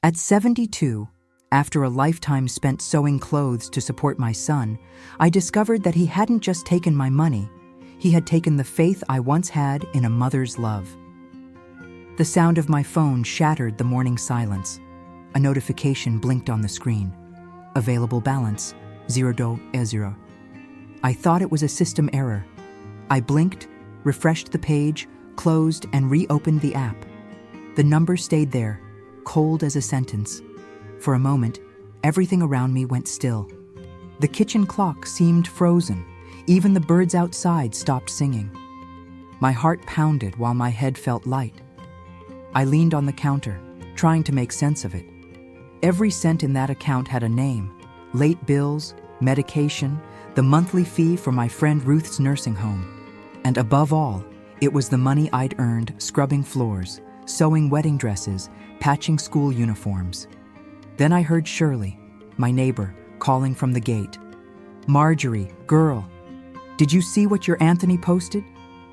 At 72, after a lifetime spent sewing clothes to support my son, I discovered that he hadn't just taken my money, he had taken the faith I once had in a mother's love. The sound of my phone shattered the morning silence. A notification blinked on the screen. Available balance, $0. I thought it was a system error. I blinked, refreshed the page, closed, and reopened the app. The number stayed there, cold as a sentence. For a moment, everything around me went still. The kitchen clock seemed frozen. Even the birds outside stopped singing. My heart pounded while my head felt light. I leaned on the counter, trying to make sense of it. Every cent in that account had a name: late bills, medication, the monthly fee for my friend Ruth's nursing home. And above all, it was the money I'd earned scrubbing floors, sewing wedding dresses, patching school uniforms. Then I heard Shirley, my neighbor, calling from the gate. "Marjorie, girl, did you see what your Anthony posted?"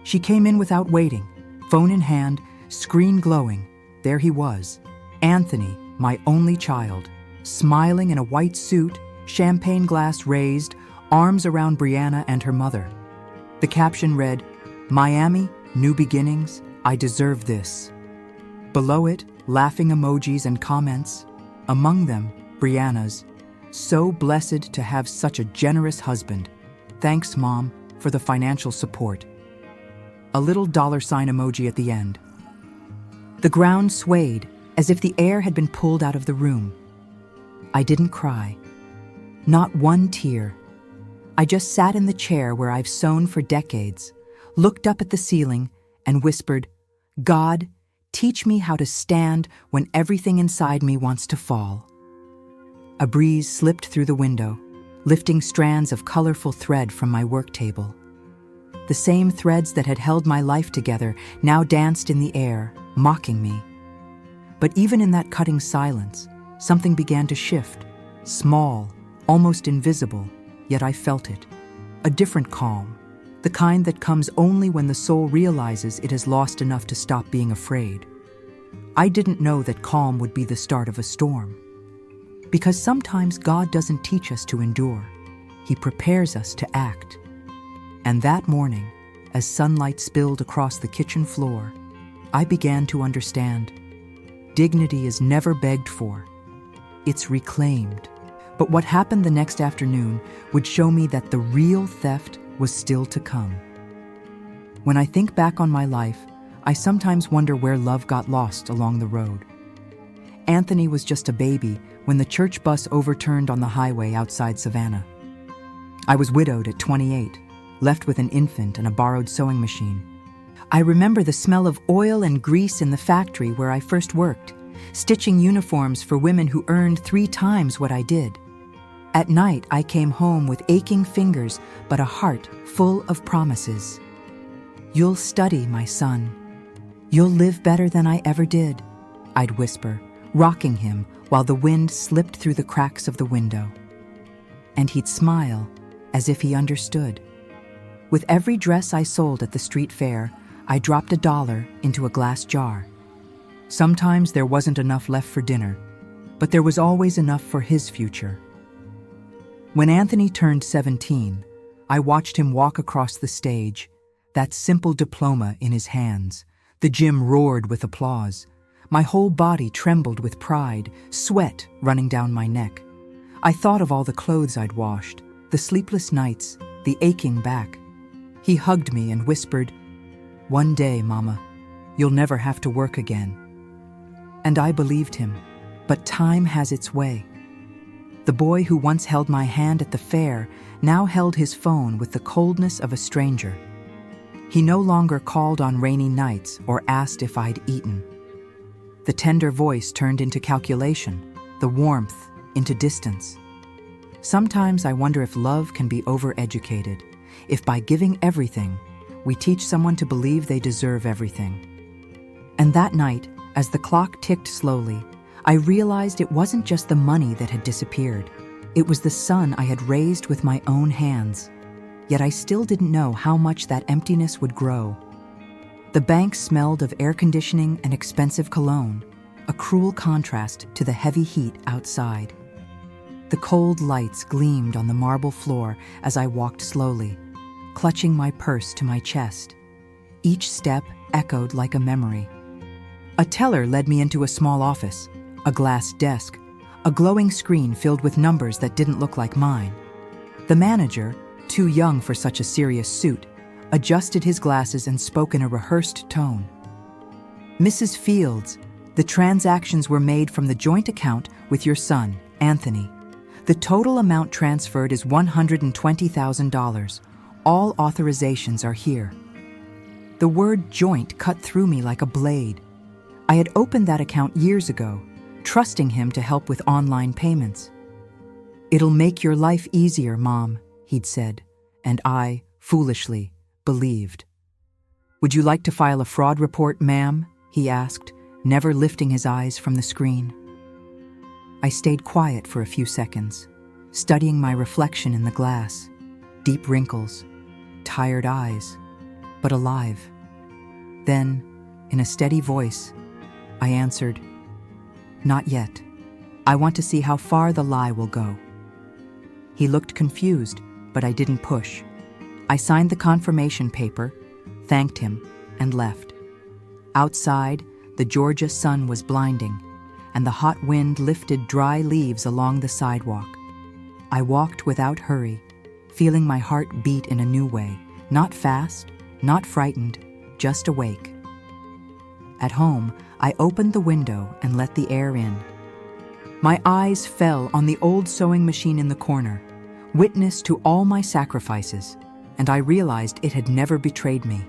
She came in without waiting, phone in hand, screen glowing. There he was, Anthony, my only child, smiling in a white suit, champagne glass raised, arms around Brianna and her mother. The caption read, "Miami, new beginnings, I deserve this." Below it, laughing emojis and comments. Among them, Brianna's, "So blessed to have such a generous husband. Thanks, Mom, for the financial support." A little $sign emoji at the end. The ground swayed as if the air had been pulled out of the room. I didn't cry. Not one tear. I just sat in the chair where I've sewn for decades, looked up at the ceiling, and whispered, "God, teach me how to stand when everything inside me wants to fall." A breeze slipped through the window, lifting strands of colorful thread from my work table. The same threads that had held my life together now danced in the air, mocking me. But even in that cutting silence, something began to shift, small, almost invisible, yet I felt it. A different calm, the kind that comes only when the soul realizes it has lost enough to stop being afraid. I didn't know that calm would be the start of a storm. Because sometimes God doesn't teach us to endure. He prepares us to act. And that morning, as sunlight spilled across the kitchen floor, I began to understand. Dignity is never begged for. It's reclaimed. But what happened the next afternoon would show me that the real theft was still to come. When I think back on my life, I sometimes wonder where love got lost along the road. Anthony was just a baby when the church bus overturned on the highway outside Savannah. I was widowed at 28, left with an infant and a borrowed sewing machine. I remember the smell of oil and grease in the factory where I first worked, stitching uniforms for women who earned 3 times what I did. At night, I came home with aching fingers, but a heart full of promises. "You'll study, my son. You'll live better than I ever did," I'd whisper, rocking him while the wind slipped through the cracks of the window. And he'd smile, as if he understood. With every dress I sold at the street fair, I dropped $1 into a glass jar. Sometimes there wasn't enough left for dinner, but there was always enough for his future. When Anthony turned 17, I watched him walk across the stage, that simple diploma in his hands. The gym roared with applause. My whole body trembled with pride, sweat running down my neck. I thought of all the clothes I'd washed, the sleepless nights, the aching back. He hugged me and whispered, "One day, Mama, you'll never have to work again." And I believed him, but time has its way. The boy who once held my hand at the fair now held his phone with the coldness of a stranger. He no longer called on rainy nights or asked if I'd eaten. The tender voice turned into calculation, the warmth into distance. Sometimes I wonder if love can be overeducated, if by giving everything, we teach someone to believe they deserve everything. And that night, as the clock ticked slowly, I realized it wasn't just the money that had disappeared. It was the son I had raised with my own hands. Yet I still didn't know how much that emptiness would grow. The bank smelled of air conditioning and expensive cologne. a cruel contrast to the heavy heat outside. The cold lights gleamed on the marble floor as I walked slowly, clutching my purse to my chest. Each step echoed like a memory. A teller led me into a small office, a glass desk, a glowing screen filled with numbers that didn't look like mine. The manager, too young for such a serious suit, adjusted his glasses and spoke in a rehearsed tone. "Mrs. Fields, the transactions were made from the joint account with your son, Anthony. The total amount transferred is $120,000. All authorizations are here." The word joint cut through me like a blade. I had opened that account years ago, trusting him to help with online payments. "It'll make your life easier, Mom," he'd said, and I, foolishly, believed. "Would you like to file a fraud report, ma'am?" he asked, never lifting his eyes from the screen. I stayed quiet for a few seconds, studying my reflection in the glass. Deep wrinkles, tired eyes, but alive. Then, in a steady voice, I answered, "Not yet. I want to see how far the lie will go." He looked confused, but I didn't push. I signed the confirmation paper, thanked him, and left. Outside, the Georgia sun was blinding, and the hot wind lifted dry leaves along the sidewalk. I walked without hurry, feeling my heart beat in a new way, not fast, not frightened, just awake. At home, I opened the window and let the air in. My eyes fell on the old sewing machine in the corner, witness to all my sacrifices, and I realized it had never betrayed me.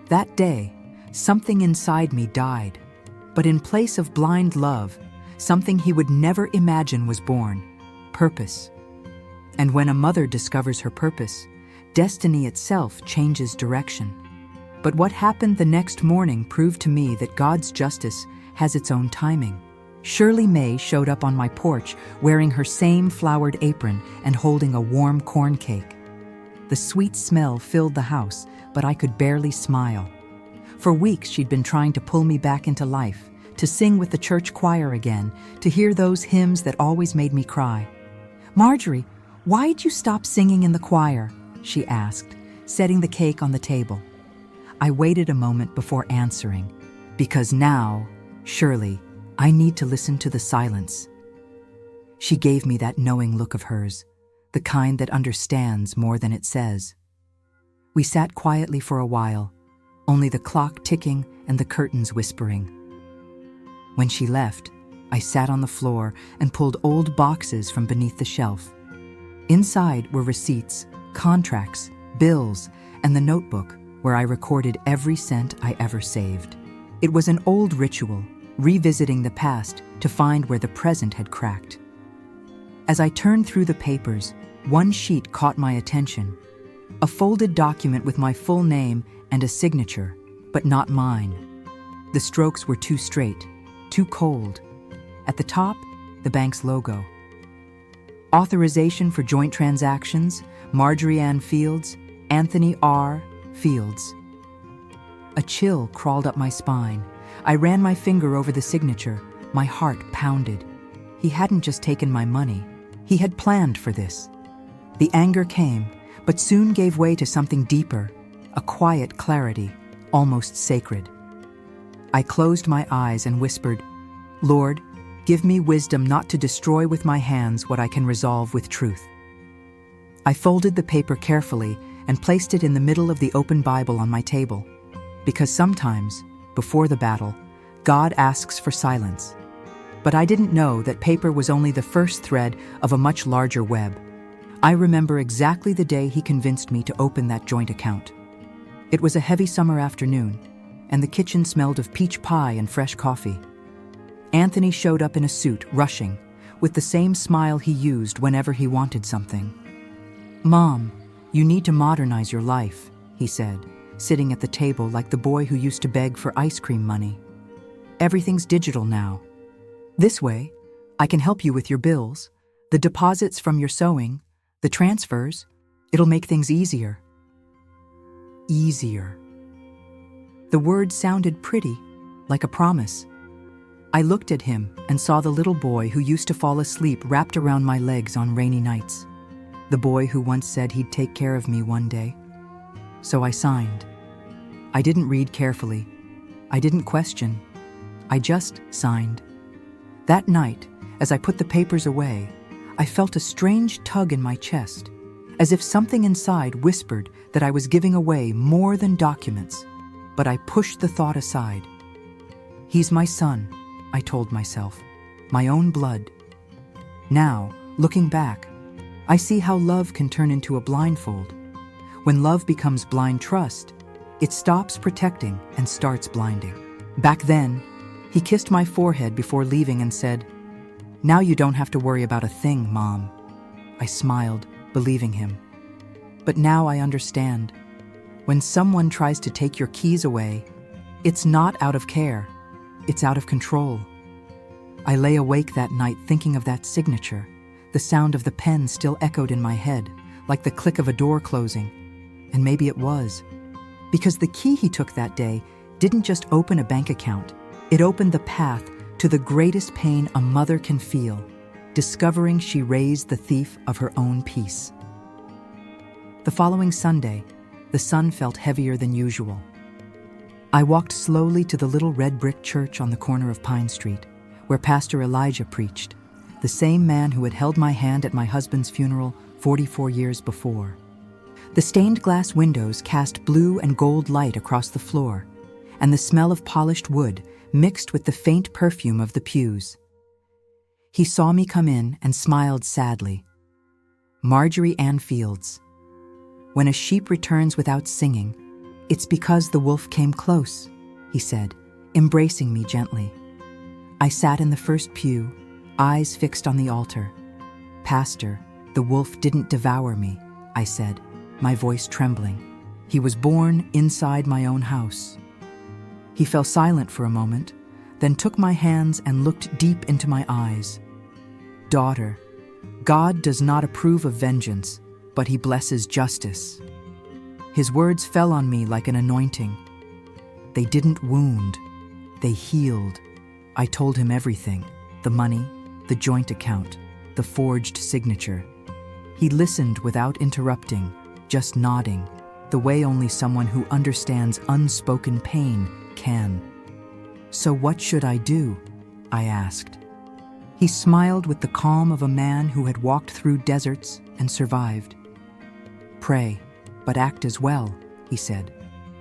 That day, something inside me died, but in place of blind love, something he would never imagine was born: purpose. And when a mother discovers her purpose, destiny itself changes direction. But what happened the next morning proved to me that God's justice has its own timing. Shirley May showed up on my porch wearing her same flowered apron and holding a warm corn cake. The sweet smell filled the house, but I could barely smile. For weeks she'd been trying to pull me back into life, to sing with the church choir again, to hear those hymns that always made me cry. "Marjorie, why'd you stop singing in the choir?" she asked, setting the cake on the table. I waited a moment before answering, because now, Shirley, I need to listen to the silence. She gave me that knowing look of hers, the kind that understands more than it says. We sat quietly for a while, only the clock ticking and the curtains whispering. When she left, I sat on the floor and pulled old boxes from beneath the shelf. Inside were receipts, contracts, bills, and the notebook where I recorded every cent I ever saved. It was an old ritual, revisiting the past to find where the present had cracked. As I turned through the papers, one sheet caught my attention. A folded document with my full name and a signature, but not mine. The strokes were too straight, too cold. At the top, the bank's logo. Authorization for joint transactions, Marjorie Ann Fields, Anthony R. Fields. A chill crawled up my spine. I ran my finger over the signature. My heart pounded. He hadn't just taken my money. He had planned for this. The anger came, but soon gave way to something deeper, a quiet clarity, almost sacred. I closed my eyes and whispered, "Lord, give me wisdom not to destroy with my hands what I can resolve with truth." I folded the paper carefully and placed it in the middle of the open Bible on my table, because sometimes, before the battle, God asks for silence. But I didn't know that paper was only the first thread of a much larger web. I remember exactly the day he convinced me to open that joint account. It was a heavy summer afternoon, and the kitchen smelled of peach pie and fresh coffee. Anthony showed up in a suit, rushing, with the same smile he used whenever he wanted something. "Mom, you need to modernize your life," he said, sitting at the table like the boy who used to beg for ice cream money. "Everything's digital now. This way, I can help you with your bills, the deposits from your sewing, the transfers. It'll make things easier." Easier. The word sounded pretty, like a promise. I looked at him and saw the little boy who used to fall asleep wrapped around my legs on rainy nights. The boy who once said he'd take care of me one day. So I signed. I didn't read carefully. I didn't question. I just signed. That night, as I put the papers away, I felt a strange tug in my chest, as if something inside whispered that I was giving away more than documents. But I pushed the thought aside. He's my son, I told myself, my own blood. Now, looking back, I see how love can turn into a blindfold. When love becomes blind trust, it stops protecting and starts blinding. Back then, he kissed my forehead before leaving and said, "Now you don't have to worry about a thing, Mom." I smiled, believing him. But now I understand. When someone tries to take your keys away, it's not out of care, it's out of control. I lay awake that night thinking of that signature. The sound of the pen still echoed in my head, like the click of a door closing. And maybe it was. Because the key he took that day didn't just open a bank account, it opened the path to the greatest pain a mother can feel, discovering she raised the thief of her own peace. The following Sunday, the sun felt heavier than usual. I walked slowly to the little red brick church on the corner of Pine Street, where Pastor Elijah preached, the same man who had held my hand at my husband's funeral 44 years before. The stained glass windows cast blue and gold light across the floor, and the smell of polished wood mixed with the faint perfume of the pews. He saw me come in and smiled sadly. "Marjorie Ann Fields. When a sheep returns without singing, it's because the wolf came close," he said, embracing me gently. I sat in the first pew, eyes fixed on the altar. "Pastor, the wolf didn't devour me," I said, my voice trembling. "He was born inside my own house." He fell silent for a moment, then took my hands and looked deep into my eyes. "Daughter, God does not approve of vengeance, but he blesses justice." His words fell on me like an anointing. They didn't wound, they healed. I told him everything, the money, the joint account, the forged signature. He listened without interrupting, just nodding, the way only someone who understands unspoken pain can. "So what should I do?" I asked. He smiled with the calm of a man who had walked through deserts and survived. "Pray, but act as well," he said.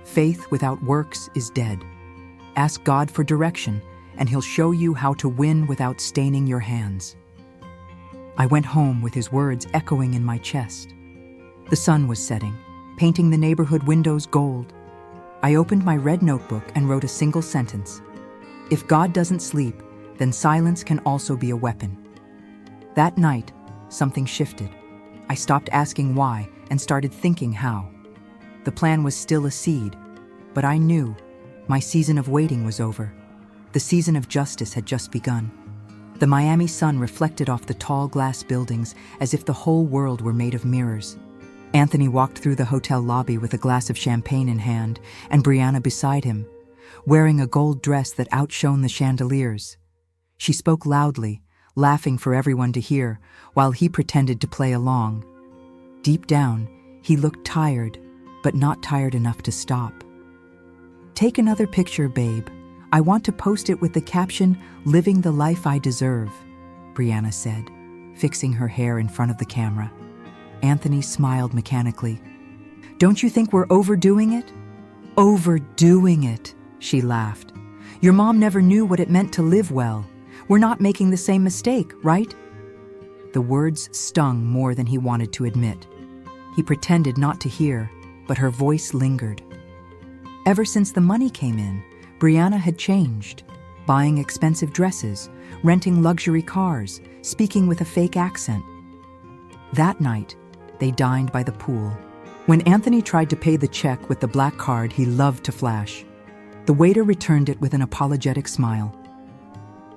"Faith without works is dead. Ask God for direction, and he'll show you how to win without staining your hands." I went home with his words echoing in my chest. The sun was setting, painting the neighborhood windows gold. I opened my red notebook and wrote a single sentence. "If God doesn't sleep, then silence can also be a weapon." That night, something shifted. I stopped asking why and started thinking how. The plan was still a seed, but I knew my season of waiting was over. The season of justice had just begun. The Miami sun reflected off the tall glass buildings as if the whole world were made of mirrors. Anthony walked through the hotel lobby with a glass of champagne in hand, and Brianna beside him, wearing a gold dress that outshone the chandeliers. She spoke loudly, laughing for everyone to hear, while he pretended to play along. Deep down, he looked tired, but not tired enough to stop. "Take another picture, babe. I want to post it with the caption, 'Living the life I deserve,'" Brianna said, fixing her hair in front of the camera. Anthony smiled mechanically. "Don't you think we're overdoing it?" "Overdoing it," she laughed. "Your mom never knew what it meant to live well. We're not making the same mistake, right?" The words stung more than he wanted to admit. He pretended not to hear, but her voice lingered. Ever since the money came in, Brianna had changed, buying expensive dresses, renting luxury cars, speaking with a fake accent. That night, they dined by the pool. When Anthony tried to pay the check with the black card he loved to flash, the waiter returned it with an apologetic smile.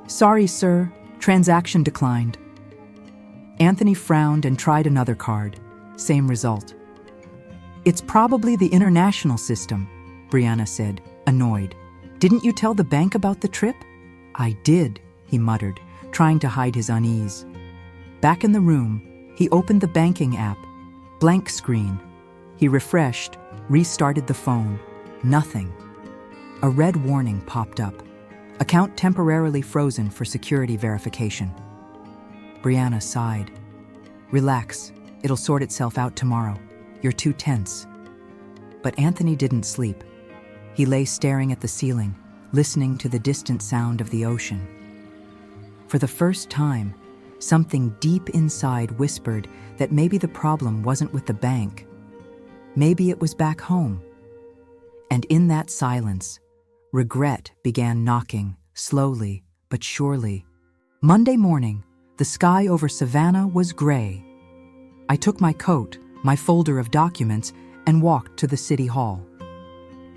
"Sorry, sir, transaction declined." Anthony frowned and tried another card. Same result. "It's probably the international system," Brianna said, annoyed. "Didn't you tell the bank about the trip?" "I did," he muttered, trying to hide his unease. Back in the room, he opened the banking app. Blank screen. He refreshed, restarted the phone. Nothing. A red warning popped up. Account temporarily frozen for security verification. Brianna sighed. "Relax. It'll sort itself out tomorrow. You're too tense." But Anthony didn't sleep. He lay staring at the ceiling, listening to the distant sound of the ocean. For the first time, something deep inside whispered that maybe the problem wasn't with the bank. Maybe it was back home. And in that silence, regret began knocking, slowly but surely. Monday morning, the sky over Savannah was gray. I took my coat, my folder of documents, and walked to the city hall.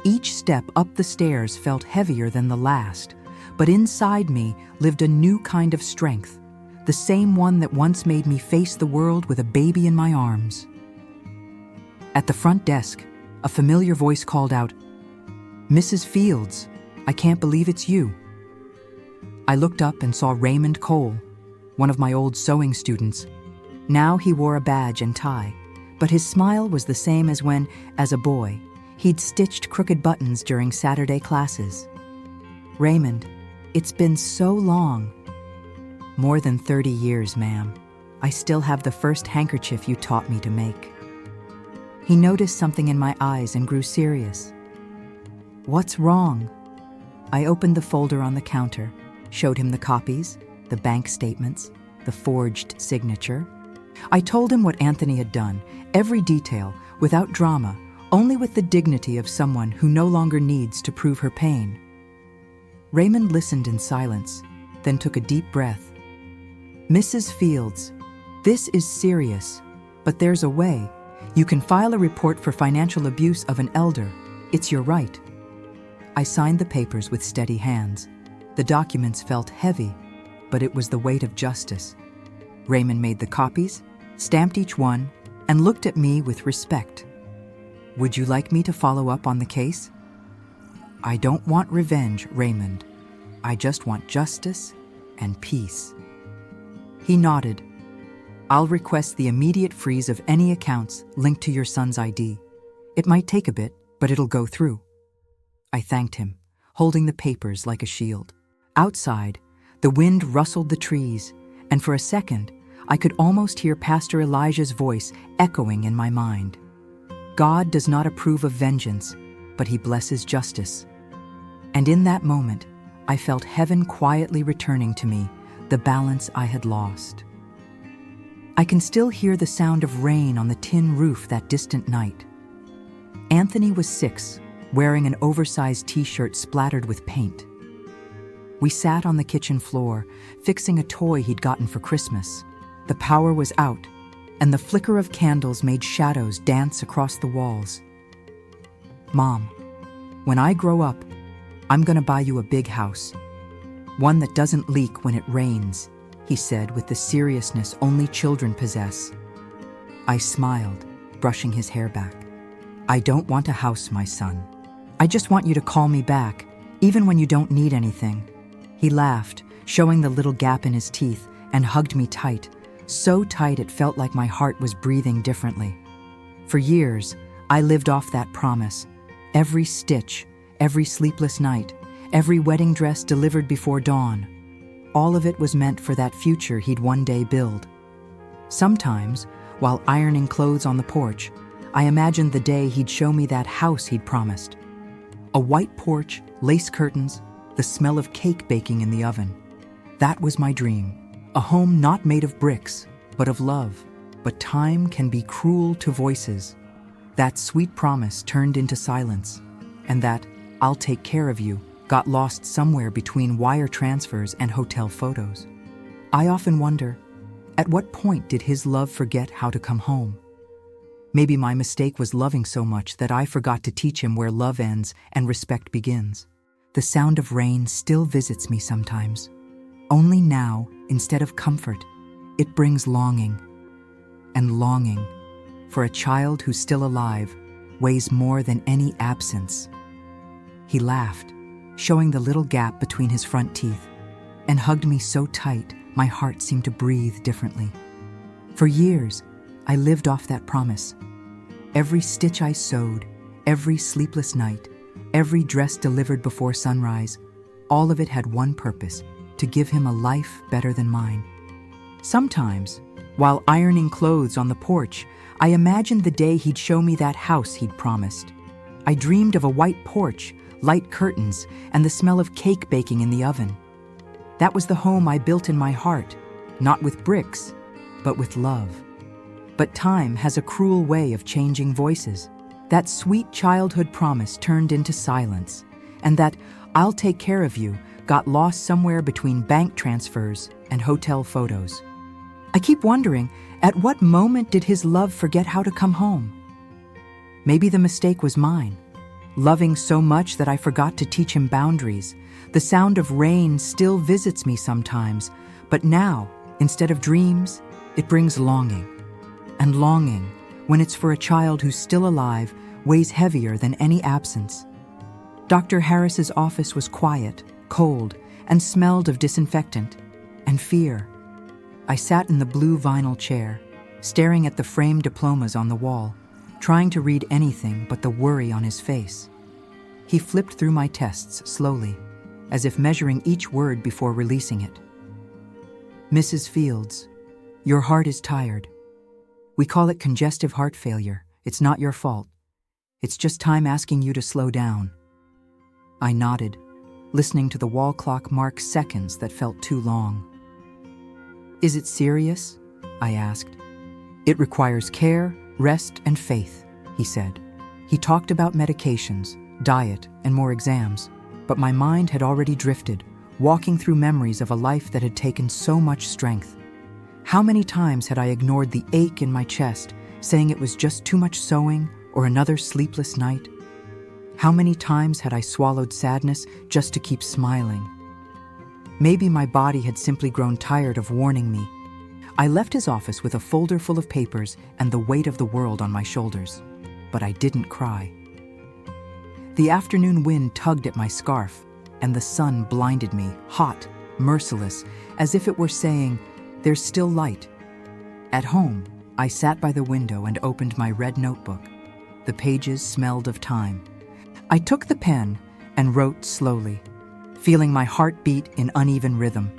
Each step up the stairs felt heavier than the last, but inside me lived a new kind of strength, the same one that once made me face the world with a baby in my arms. At the front desk, a familiar voice called out, "Mrs. Fields, I can't believe it's you." I looked up and saw Raymond Cole, one of my old sewing students. Now he wore a badge and tie, but his smile was the same as when, as a boy, he'd stitched crooked buttons during Saturday classes. "Raymond, it's been so long." "More than 30 years, ma'am. I still have the first handkerchief you taught me to make." He noticed something in my eyes and grew serious. "What's wrong?" I opened the folder on the counter, showed him the copies, the bank statements, the forged signature. I told him what Anthony had done, every detail, without drama, only with the dignity of someone who no longer needs to prove her pain. Raymond listened in silence, then took a deep breath. "Mrs. Fields, this is serious, but there's a way. You can file a report for financial abuse of an elder. It's your right." I signed the papers with steady hands. The documents felt heavy, but it was the weight of justice. Raymond made the copies, stamped each one, and looked at me with respect. "Would you like me to follow up on the case?" "I don't want revenge, Raymond. I just want justice and peace." He nodded. "I'll request the immediate freeze of any accounts linked to your son's ID. It might take a bit, but it'll go through." I thanked him, holding the papers like a shield. Outside, the wind rustled the trees, and for a second, I could almost hear Pastor Elijah's voice echoing in my mind. God does not approve of vengeance, but he blesses justice. And in that moment, I felt heaven quietly returning to me, the balance I had lost. I can still hear the sound of rain on the tin roof that distant night. Anthony was 6, wearing an oversized t-shirt splattered with paint. We sat on the kitchen floor, fixing a toy he'd gotten for Christmas. The power was out, and the flicker of candles made shadows dance across the walls. "Mom, when I grow up, I'm gonna buy you a big house. One that doesn't leak when it rains," he said with the seriousness only children possess. I smiled, brushing his hair back. "I don't want a house, my son. I just want you to call me back, even when you don't need anything." He laughed, showing the little gap in his teeth, and hugged me tight, so tight it felt like my heart was breathing differently. For years, I lived off that promise. Every stitch, every sleepless night, every wedding dress delivered before dawn. All of it was meant for that future he'd one day build. Sometimes, while ironing clothes on the porch, I imagined the day he'd show me that house he'd promised. A white porch, lace curtains, the smell of cake baking in the oven. That was my dream. A home not made of bricks, but of love. But time can be cruel to voices. That sweet promise turned into silence, and that "I'll take care of you" got lost somewhere between wire transfers and hotel photos. I often wonder, at what point did his love forget how to come home? Maybe my mistake was loving so much that I forgot to teach him where love ends and respect begins. The sound of rain still visits me sometimes. Only now, instead of comfort, it brings longing. And longing, for a child who's still alive, weighs more than any absence. He laughed, showing the little gap between his front teeth. and hugged me so tight my heart seemed to breathe differently. For years, I lived off that promise. Every stitch I sewed, every sleepless night, every dress delivered before sunrise, all of it had one purpose: to give him a life better than mine. Sometimes, while ironing clothes on the porch, I imagined the day he'd show me that house he'd promised. I dreamed of a white porch, light curtains, and the smell of cake baking in the oven. That was the home I built in my heart, not with bricks, but with love. But time has a cruel way of changing voices. That sweet childhood promise turned into silence, and that "I'll take care of you" got lost somewhere between bank transfers and hotel photos. I keep wondering, at what moment did his love forget how to come home? Maybe the mistake was mine, loving so much that I forgot to teach him boundaries. The sound of rain still visits me sometimes, but now, instead of dreams, it brings longing. And longing, when it's for a child who's still alive, weighs heavier than any absence. Dr. Harris's office was quiet, cold, and smelled of disinfectant and fear. I sat in the blue vinyl chair, staring at the framed diplomas on the wall, trying to read anything but the worry on his face. He flipped through my tests slowly, as if measuring each word before releasing it. "Mrs. Fields, your heart is tired. We call it congestive heart failure. It's not your fault. It's just time asking you to slow down." I nodded, listening to the wall clock mark seconds that felt too long. "Is it serious?" I asked. "It requires care, rest, and faith," he said. He talked about medications, diet, and more exams, but my mind had already drifted, walking through memories of a life that had taken so much strength. How many times had I ignored the ache in my chest, saying it was just too much sewing or another sleepless night? How many times had I swallowed sadness just to keep smiling? Maybe my body had simply grown tired of warning me. I left his office with a folder full of papers and the weight of the world on my shoulders, but I didn't cry. The afternoon wind tugged at my scarf, and the sun blinded me, hot, merciless, as if it were saying, "There's still light." At home, I sat by the window and opened my red notebook. The pages smelled of time. I took the pen and wrote slowly, feeling my heart beat in uneven rhythm.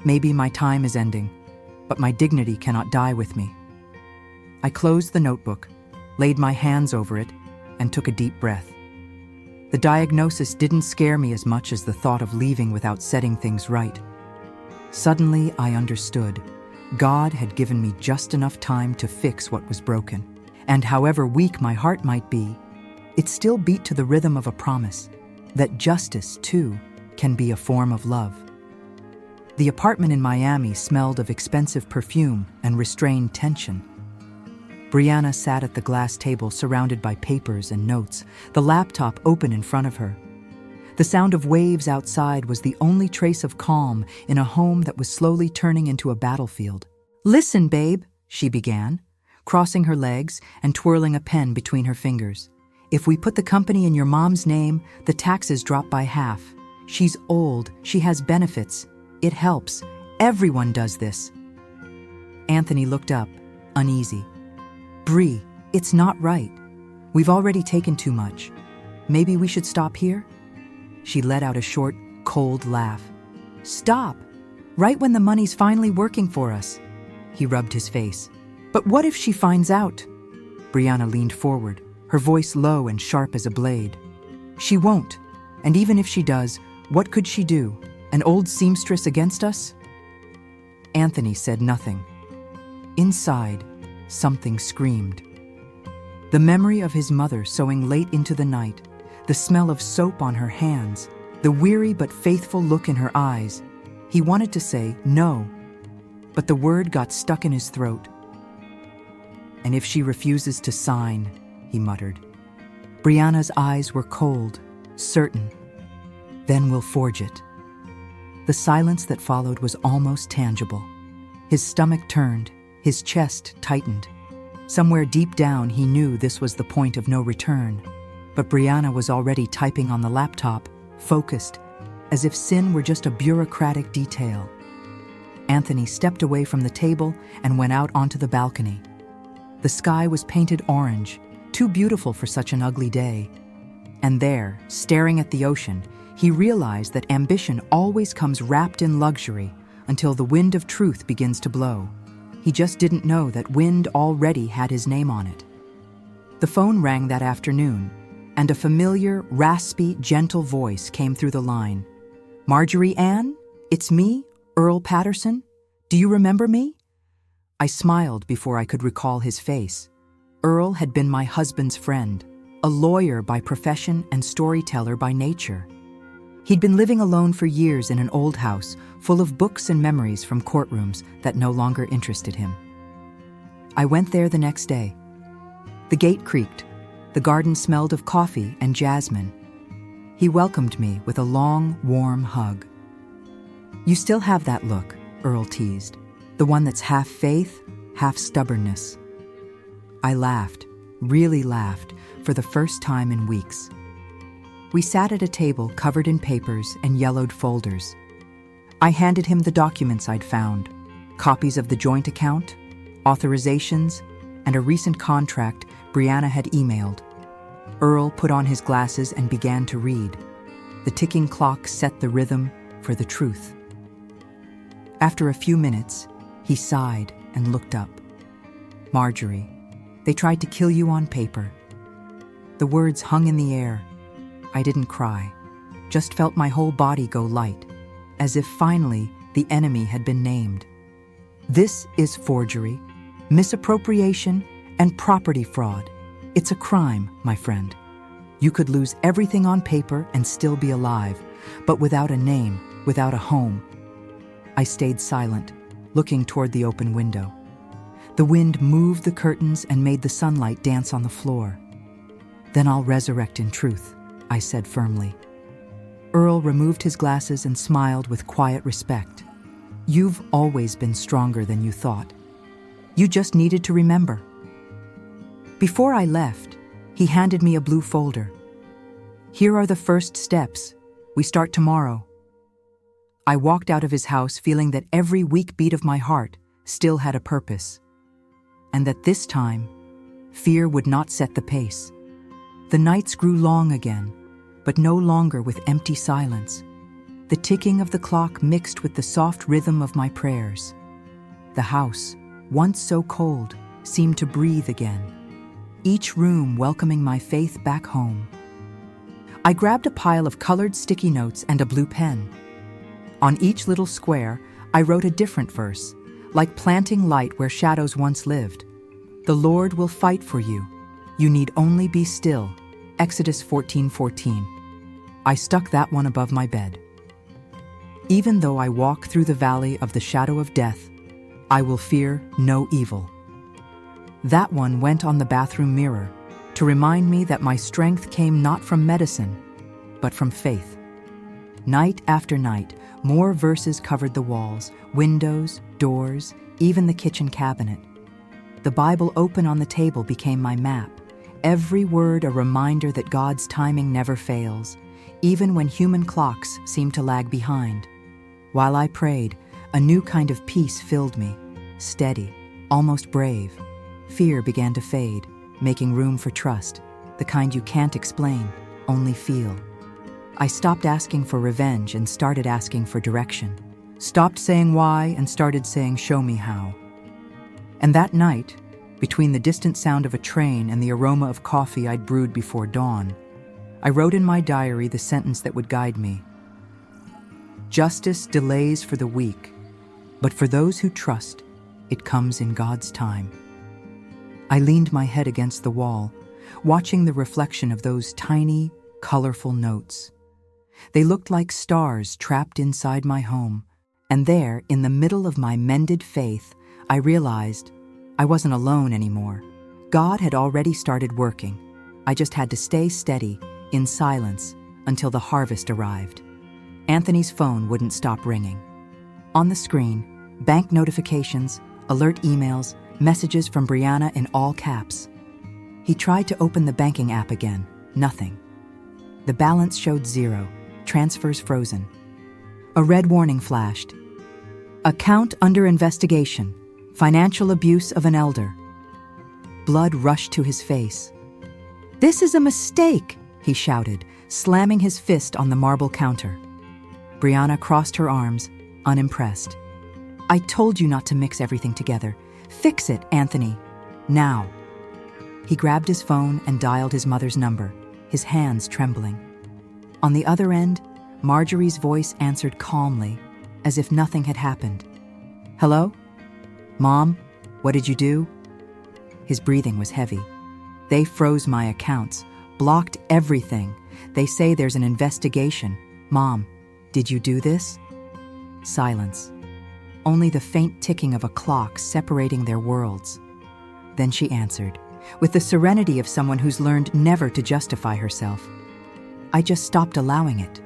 Maybe my time is ending, but my dignity cannot die with me. I closed the notebook, laid my hands over it, and took a deep breath. The diagnosis didn't scare me as much as the thought of leaving without setting things right. Suddenly, I understood. God had given me just enough time to fix what was broken. And however weak my heart might be, it still beat to the rhythm of a promise that justice, too, can be a form of love. The apartment in Miami smelled of expensive perfume and restrained tension. Brianna sat at the glass table surrounded by papers and notes, the laptop open in front of her. The sound of waves outside was the only trace of calm in a home that was slowly turning into a battlefield. "Listen, babe," she began, crossing her legs and twirling a pen between her fingers. "If we put the company in your mom's name, the taxes drop by half. She's old, she has benefits. It helps. Everyone does this." Anthony looked up, uneasy. "Bree, it's not right. We've already taken too much. Maybe we should stop here?" She let out a short, cold laugh. "Stop! Right when the money's finally working for us." He rubbed his face. "But what if she finds out?" Brianna leaned forward, her voice low and sharp as a blade. "She won't. And even if she does, what could she do? An old seamstress against us?" Anthony said nothing. Inside, something screamed. The memory of his mother sewing late into the night, the smell of soap on her hands, the weary but faithful look in her eyes. He wanted to say no, but the word got stuck in his throat. "And if she refuses to sign," he muttered. Brianna's eyes were cold, certain. "Then we'll forge it." The silence that followed was almost tangible. His stomach turned, his chest tightened. Somewhere deep down, he knew this was the point of no return. But Brianna was already typing on the laptop, focused, as if sin were just a bureaucratic detail. Anthony stepped away from the table and went out onto the balcony. The sky was painted orange, too beautiful for such an ugly day. And there, staring at the ocean, he realized that ambition always comes wrapped in luxury until the wind of truth begins to blow. He just didn't know that wind already had his name on it. The phone rang that afternoon, and a familiar, raspy, gentle voice came through the line. "Marjorie Ann? It's me, Earl Patterson. Do you remember me?" I smiled before I could recall his face. Earl had been my husband's friend, a lawyer by profession and storyteller by nature. He'd been living alone for years in an old house full of books and memories from courtrooms that no longer interested him. I went there the next day. The gate creaked. The garden smelled of coffee and jasmine. He welcomed me with a long, warm hug. "You still have that look," Earl teased, "the one that's half faith, half stubbornness." I laughed, really laughed, for the first time in weeks. We sat at a table covered in papers and yellowed folders. I handed him the documents I'd found, copies of the joint account, authorizations, and a recent contract Brianna had emailed. Earl put on his glasses and began to read. The ticking clock set the rhythm for the truth. After a few minutes, he sighed and looked up. "Marjorie, they tried to kill you on paper." The words hung in the air. I didn't cry, just felt my whole body go light, as if finally the enemy had been named. This is forgery, misappropriation, and property fraud. It's a crime, my friend. You could lose everything on paper and still be alive, but without a name, without a home. I stayed silent, looking toward the open window. The wind moved the curtains and made the sunlight dance on the floor. "Then I'll resurrect in truth," I said firmly. Earl removed his glasses and smiled with quiet respect. "You've always been stronger than you thought. You just needed to remember." Before I left, he handed me a blue folder. "Here are the first steps. We start tomorrow." I walked out of his house feeling that every weak beat of my heart still had a purpose, and that this time, fear would not set the pace. The nights grew long again, but no longer with empty silence. The ticking of the clock mixed with the soft rhythm of my prayers. The house, once so cold, seemed to breathe again, each room welcoming my faith back home. I grabbed a pile of colored sticky notes and a blue pen. On each little square, I wrote a different verse, like planting light where shadows once lived. "The Lord will fight for you. You need only be still." Exodus 14:14. I stuck that one above my bed. "Even though I walk through the valley of the shadow of death, I will fear no evil." That one went on the bathroom mirror to remind me that my strength came not from medicine, but from faith. Night after night, more verses covered the walls, windows, doors, even the kitchen cabinet. The Bible open on the table became my map, every word a reminder that God's timing never fails, even when human clocks seem to lag behind. While I prayed, a new kind of peace filled me, steady, almost brave. Fear began to fade, making room for trust, the kind you can't explain, only feel. I stopped asking for revenge and started asking for direction. Stopped saying why and started saying, "Show me how." And that night, between the distant sound of a train and the aroma of coffee I'd brewed before dawn, I wrote in my diary the sentence that would guide me. "Justice delays for the weak, but for those who trust, it comes in God's time." I leaned my head against the wall, watching the reflection of those tiny, colorful notes. They looked like stars trapped inside my home, and there, in the middle of my mended faith, I realized I wasn't alone anymore. God had already started working. I just had to stay steady, in silence, until the harvest arrived. Anthony's phone wouldn't stop ringing. On the screen, bank notifications, alert emails, messages from Brianna in all caps. He tried to open the banking app again. Nothing. The balance showed 0, transfers frozen. A red warning flashed. Account under investigation. Financial abuse of an elder. Blood rushed to his face. "This is a mistake," he shouted, slamming his fist on the marble counter. Brianna crossed her arms, unimpressed. "I told you not to mix everything together. Fix it, Anthony. Now." He grabbed his phone and dialed his mother's number, his hands trembling. On the other end, Marjorie's voice answered calmly, as if nothing had happened. "Hello? Mom, what did you do?" His breathing was heavy. "They froze my accounts, blocked everything. They say there's an investigation. Mom, did you do this?" Silence. Only the faint ticking of a clock separating their worlds. Then she answered, with the serenity of someone who's learned never to justify herself. "I just stopped allowing it."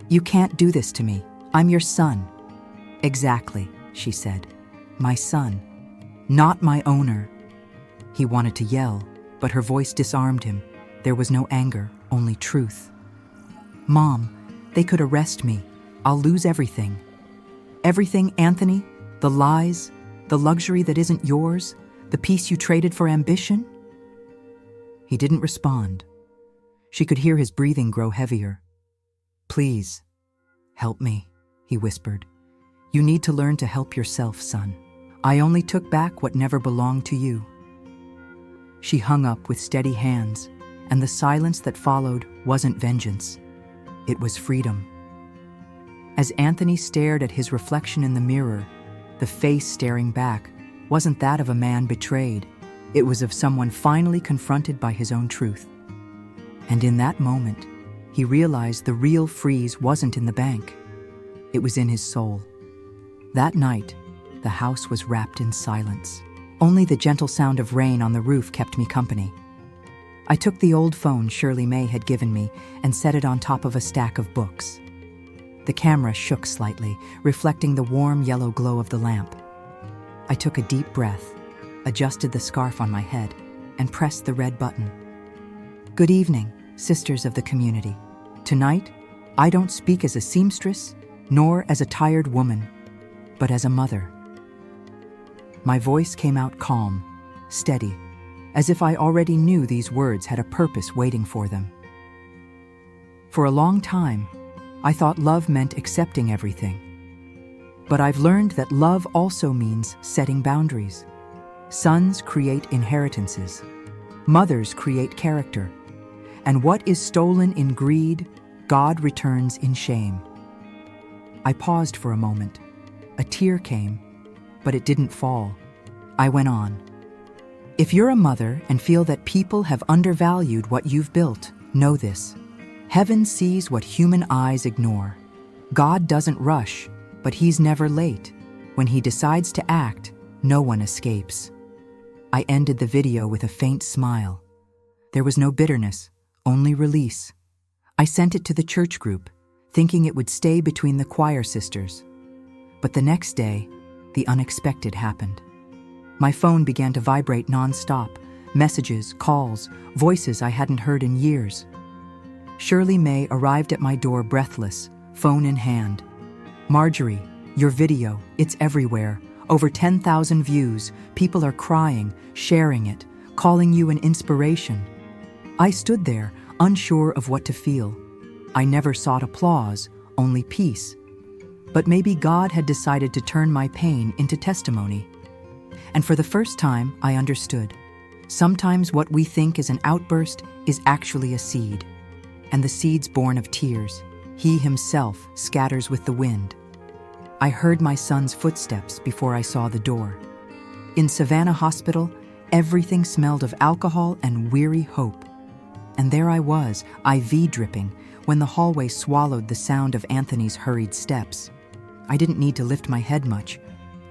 "You can't do this to me. I'm your son." "Exactly," she said. "My son. Not my owner." He wanted to yell, but her voice disarmed him. There was no anger, only truth. "Mom, they could arrest me. I'll lose everything." "Everything, Anthony? The lies? The luxury that isn't yours? The peace you traded for ambition?" He didn't respond. She could hear his breathing grow heavier. "Please, help me," he whispered. "You need to learn to help yourself, son. I only took back what never belonged to you." She hung up with steady hands, and the silence that followed wasn't vengeance. It was freedom. As Anthony stared at his reflection in the mirror, the face staring back wasn't that of a man betrayed. It was of someone finally confronted by his own truth. And in that moment, he realized the real freeze wasn't in the bank. It was in his soul. That night, the house was wrapped in silence. Only the gentle sound of rain on the roof kept me company. I took the old phone Shirley May had given me and set it on top of a stack of books. The camera shook slightly, reflecting the warm yellow glow of the lamp. I took a deep breath, adjusted the scarf on my head, and pressed the red button. "Good evening, sisters of the community. Tonight, I don't speak as a seamstress, nor as a tired woman, but as a mother." My voice came out calm, steady, as if I already knew these words had a purpose waiting for them. For a long time, I thought love meant accepting everything. But I've learned that love also means setting boundaries. Sons create inheritances. Mothers create character. And what is stolen in greed, God returns in shame. I paused for a moment. A tear came, but it didn't fall. I went on. If you're a mother and feel that people have undervalued what you've built, know this. Heaven sees what human eyes ignore. God doesn't rush, but he's never late. When he decides to act, no one escapes. I ended the video with a faint smile. There was no bitterness, only release. I sent it to the church group, thinking it would stay between the choir sisters. But the next day, the unexpected happened. My phone began to vibrate nonstop. Messages, calls, voices I hadn't heard in years. Shirley May arrived at my door breathless, phone in hand. "Marjorie, your video, it's everywhere. Over 10,000 views. People are crying, sharing it, calling you an inspiration." I stood there, unsure of what to feel. I never sought applause, only peace. But maybe God had decided to turn my pain into testimony. And for the first time, I understood. Sometimes what we think is an outburst is actually a seed. And the seed's born of tears. He himself scatters with the wind. I heard my son's footsteps before I saw the door. In Savannah Hospital, everything smelled of alcohol and weary hope. And there I was, IV dripping, when the hallway swallowed the sound of Anthony's hurried steps. I didn't need to lift my head much.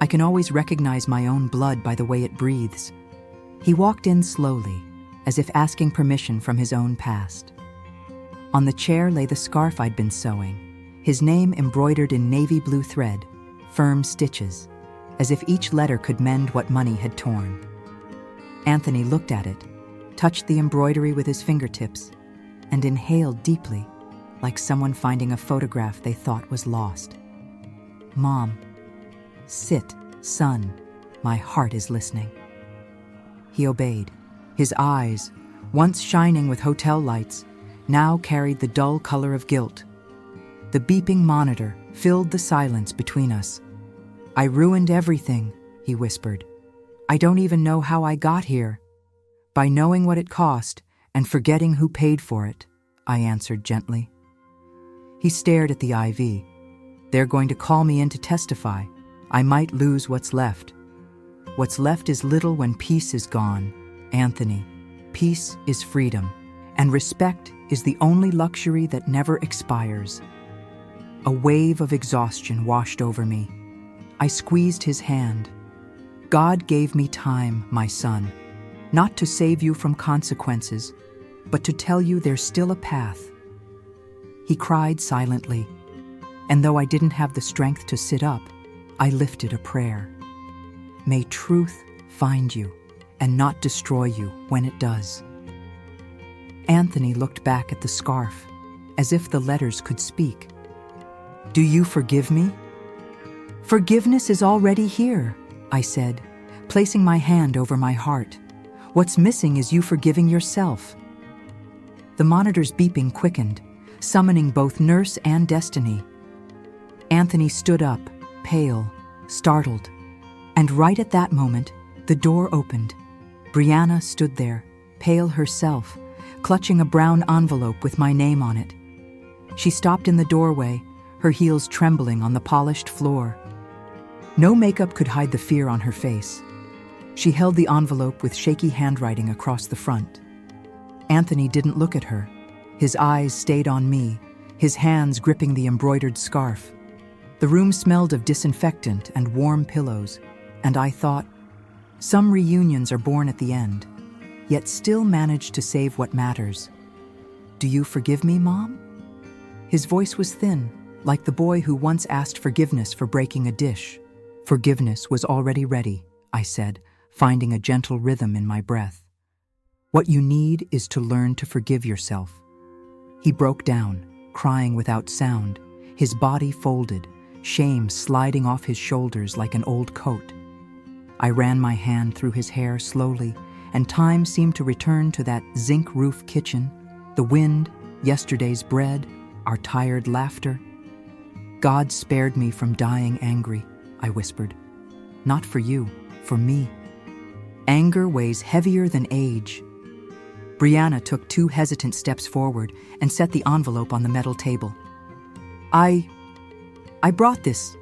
I can always recognize my own blood by the way it breathes. He walked in slowly, as if asking permission from his own past. On the chair lay the scarf I'd been sewing, his name embroidered in navy blue thread, firm stitches, as if each letter could mend what money had torn. Anthony looked at it, touched the embroidery with his fingertips, and inhaled deeply. like someone finding a photograph they thought was lost. "Mom, sit, son. My heart is listening." He obeyed. His eyes, once shining with hotel lights, now carried the dull color of guilt. The beeping monitor filled the silence between us. "I ruined everything," he whispered. "I don't even know how I got here." "By knowing what it cost and forgetting who paid for it," I answered gently. He stared at the IV. "They're going to call me in to testify. I might lose what's left." "What's left is little when peace is gone, Anthony. Peace is freedom, and respect is the only luxury that never expires." A wave of exhaustion washed over me. I squeezed his hand. "God gave me time, my son, not to save you from consequences, but to tell you there's still a path." He cried silently, and though I didn't have the strength to sit up, I lifted a prayer. "May truth find you and not destroy you when it does." Anthony looked back at the scarf, as if the letters could speak. "Do you forgive me?" "Forgiveness is already here," I said, placing my hand over my heart. "What's missing is you forgiving yourself." The monitor's beeping quickened, summoning both nurse and destiny. Anthony stood up, pale, startled, and right at that moment, the door opened. Brianna stood there, pale herself, clutching a brown envelope with my name on it. She stopped in the doorway, her heels trembling on the polished floor. No makeup could hide the fear on her face. She held the envelope with shaky handwriting across the front. Anthony didn't look at her. His eyes stayed on me, his hands gripping the embroidered scarf. The room smelled of disinfectant and warm pillows, and I thought, some reunions are born at the end, yet still manage to save what matters. "Do you forgive me, Mom?" His voice was thin, like the boy who once asked forgiveness for breaking a dish. "Forgiveness was already ready," I said, finding a gentle rhythm in my breath. "What you need is to learn to forgive yourself." He broke down, crying without sound, his body folded, shame sliding off his shoulders like an old coat. I ran my hand through his hair slowly, and time seemed to return to that zinc-roof kitchen, the wind, yesterday's bread, our tired laughter. "God spared me from dying angry," I whispered. "Not for you, for me. Anger weighs heavier than age." Brianna took 2 hesitant steps forward and set the envelope on the metal table. I brought this.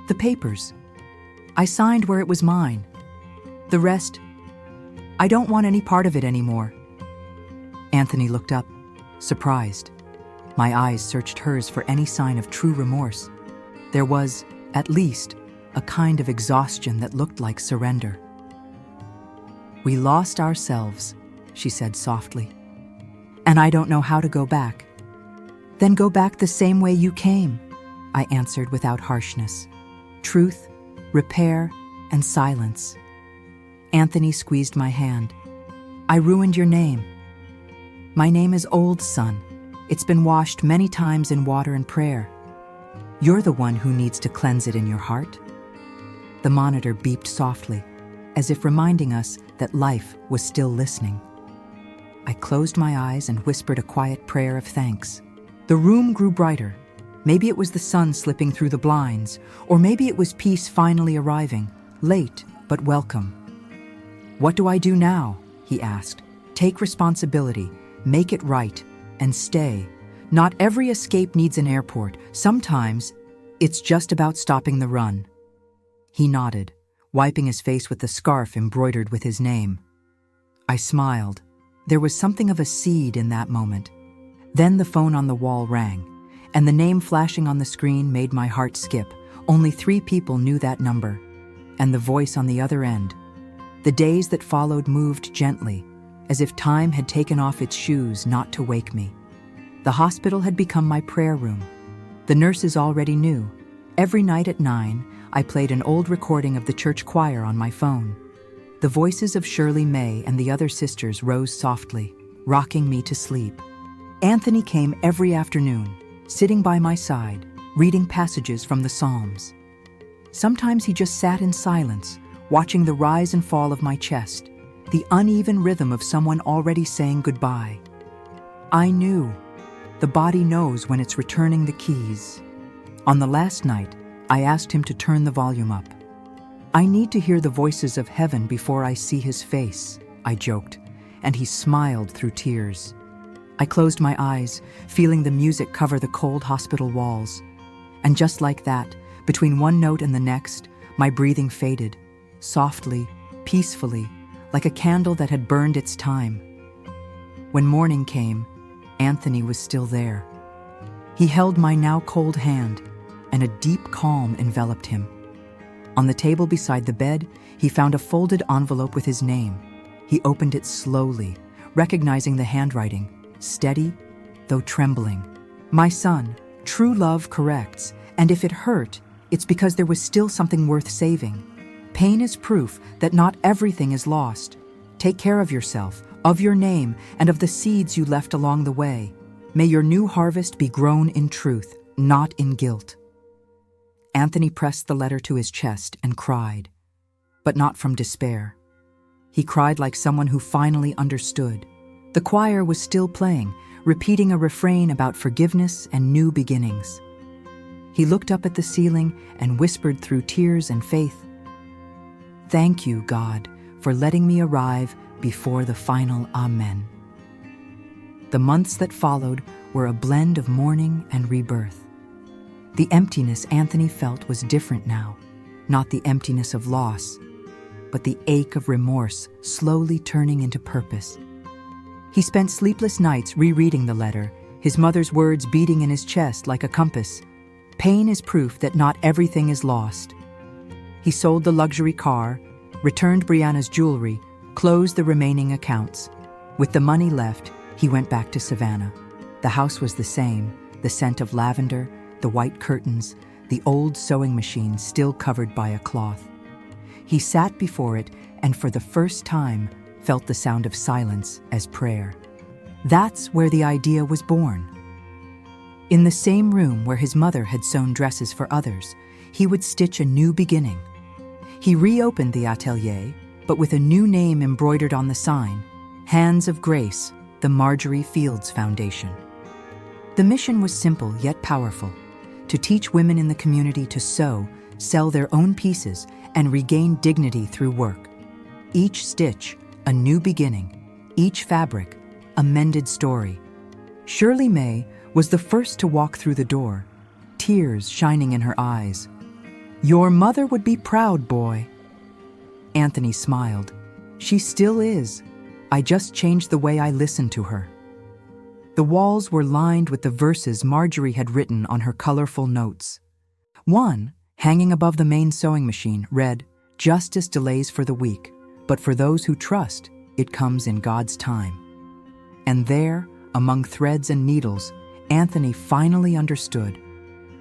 The papers. I signed where it was mine. The rest, I don't want any part of it anymore." Anthony looked up, surprised. My eyes searched hers for any sign of true remorse. There was, at least, a kind of exhaustion that looked like surrender. "We lost ourselves," she said softly. "And I don't know how to go back." "Then go back the same way you came," I answered without harshness. "Truth, repair, and silence." Anthony squeezed my hand. "I ruined your name." "My name is old, son. It's been washed many times in water and prayer. You're the one who needs to cleanse it in your heart." The monitor beeped softly, as if reminding us that life was still listening. I closed my eyes and whispered a quiet prayer of thanks. The room grew brighter. Maybe it was the sun slipping through the blinds, or maybe it was peace finally arriving, late but welcome. "What do I do now?" he asked. "Take responsibility, make it right, and stay. Not every escape needs an airport. Sometimes it's just about stopping the run." He nodded, wiping his face with the scarf embroidered with his name. I smiled. There was something of a seed in that moment. Then the phone on the wall rang, and the name flashing on the screen made my heart skip. Only 3 people knew that number, and the voice on the other end. The days that followed moved gently, as if time had taken off its shoes not to wake me. The hospital had become my prayer room. The nurses already knew. Every night at 9, I played an old recording of the church choir on my phone. The voices of Shirley May and the other sisters rose softly, rocking me to sleep. Anthony came every afternoon, sitting by my side, reading passages from the Psalms. Sometimes he just sat in silence, watching the rise and fall of my chest, the uneven rhythm of someone already saying goodbye. I knew. The body knows when it's returning the keys. On the last night, I asked him to turn the volume up. I need to hear the voices of heaven before I see his face, I joked, and he smiled through tears. I closed my eyes, feeling the music cover the cold hospital walls. And just like that, between one note and the next, my breathing faded, softly, peacefully, like a candle that had burned its time. When morning came, Anthony was still there. He held my now cold hand, and a deep calm enveloped him. On the table beside the bed, he found a folded envelope with his name. He opened it slowly, recognizing the handwriting, steady, though trembling. My son, true love corrects, and if it hurt, it's because there was still something worth saving. Pain is proof that not everything is lost. Take care of yourself, of your name, and of the seeds you left along the way. May your new harvest be grown in truth, not in guilt. Anthony pressed the letter to his chest and cried, but not from despair. He cried like someone who finally understood. The choir was still playing, repeating a refrain about forgiveness and new beginnings. He looked up at the ceiling and whispered through tears and faith, "Thank you, God, for letting me arrive before the final Amen." The months that followed were a blend of mourning and rebirth. The emptiness Anthony felt was different now, not the emptiness of loss, but the ache of remorse slowly turning into purpose. He spent sleepless nights rereading the letter, his mother's words beating in his chest like a compass. Pain is proof that not everything is lost. He sold the luxury car, returned Brianna's jewelry, closed the remaining accounts. With the money left, he went back to Savannah. The house was the same, the scent of lavender, the white curtains, the old sewing machine still covered by a cloth. He sat before it and for the first time felt the sound of silence as prayer. That's where the idea was born. In the same room where his mother had sewn dresses for others, he would stitch a new beginning. He reopened the atelier, but with a new name embroidered on the sign, Hands of Grace, the Marjorie Fields Foundation. The mission was simple yet powerful, to teach women in the community to sew, sell their own pieces, and regain dignity through work. Each stitch, a new beginning. Each fabric, a mended story. Shirley May was the first to walk through the door, tears shining in her eyes. "Your mother would be proud, boy." Anthony smiled. "She still is. I just changed the way I listen to her." The walls were lined with the verses Marjorie had written on her colorful notes. One, hanging above the main sewing machine, read, "Justice delays for the weak, but for those who trust, it comes in God's time." And there, among threads and needles, Anthony finally understood.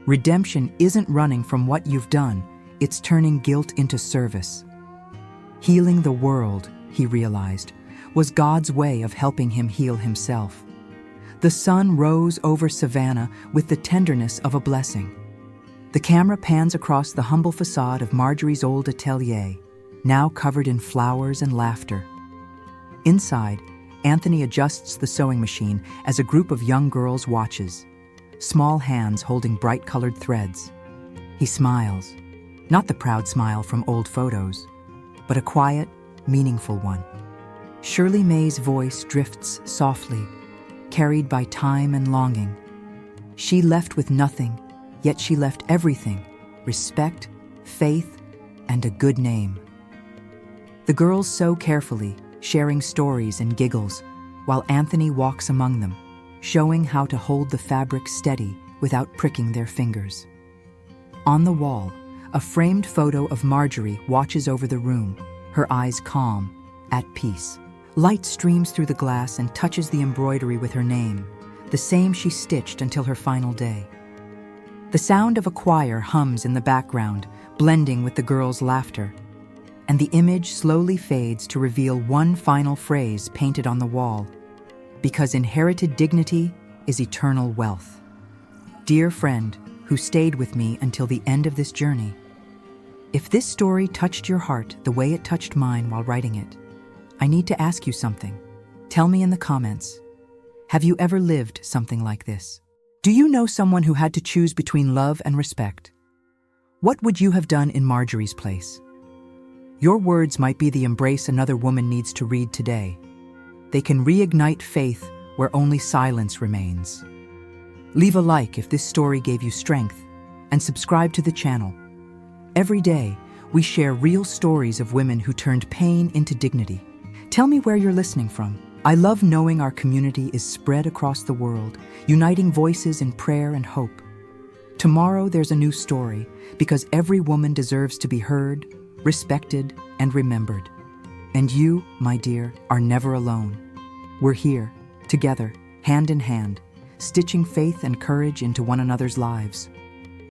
Redemption isn't running from what you've done, it's turning guilt into service. Healing the world, he realized, was God's way of helping him heal himself. The sun rose over Savannah with the tenderness of a blessing. The camera pans across the humble facade of Marjorie's old atelier, now covered in flowers and laughter. Inside, Anthony adjusts the sewing machine as a group of young girls watches, small hands holding bright-colored threads. He smiles, not the proud smile from old photos, but a quiet, meaningful one. Shirley May's voice drifts softly, carried by time and longing. She left with nothing, yet she left everything: respect, faith, and a good name. The girls sew carefully, sharing stories and giggles, while Anthony walks among them, showing how to hold the fabric steady without pricking their fingers. On the wall, a framed photo of Marjorie watches over the room, her eyes calm, at peace. Light streams through the glass and touches the embroidery with her name, the same she stitched until her final day. The sound of a choir hums in the background, blending with the girls' laughter, and the image slowly fades to reveal one final phrase painted on the wall: "Because inherited dignity is eternal wealth. Dear friend who stayed with me until the end of this journey, if this story touched your heart the way it touched mine while writing it, I need to ask you something. Tell me in the comments. Have you ever lived something like this? Do you know someone who had to choose between love and respect? What would you have done in Marjorie's place? Your words might be the embrace another woman needs to read today. They can reignite faith where only silence remains. Leave a like if this story gave you strength, and subscribe to the channel. Every day, we share real stories of women who turned pain into dignity. Tell me where you're listening from. I love knowing our community is spread across the world, uniting voices in prayer and hope. Tomorrow there's a new story, because every woman deserves to be heard, respected, and remembered. And you, my dear, are never alone. We're here, together, hand in hand, stitching faith and courage into one another's lives.